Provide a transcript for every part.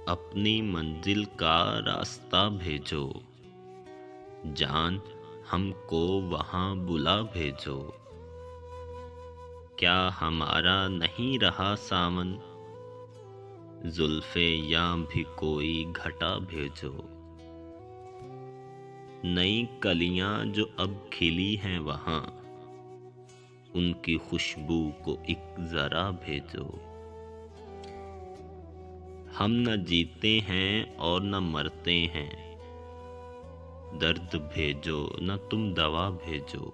اپنی منزل کا راستہ بھیجو، جان ہم کو وہاں بلا بھیجو۔ کیا ہمارا نہیں رہا سامن، زلف یاں بھی کوئی گھٹا بھیجو۔ نئی کلیاں جو اب کھلی ہیں وہاں، ان کی خوشبو کو ایک ذرا بھیجو۔ ہم نہ جیتے ہیں اور نہ مرتے ہیں، درد بھیجو نہ تم دوا بھیجو۔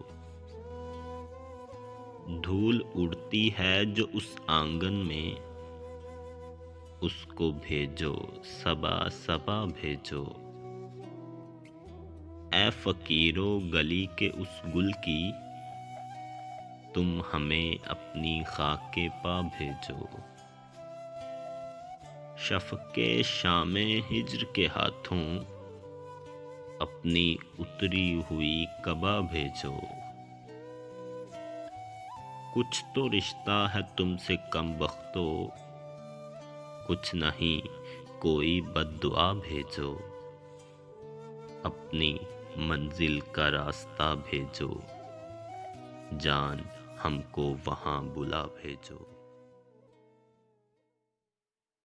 دھول اڑتی ہے جو اس آنگن میں، اس کو بھیجو صبا صبا بھیجو۔ اے فقیرو گلی کے اس گل کی، تم ہمیں اپنی خاک پا بھیجو۔ شفق شام ہجر کے ہاتھوں، اپنی اتری ہوئی قبا بھیجو۔ کچھ تو رشتہ ہے تم سے کم بختو، کچھ نہیں کوئی بد دعا بھیجو۔ اپنی منزل کا راستہ بھیجو، جان ہم کو وہاں بلا بھیجو۔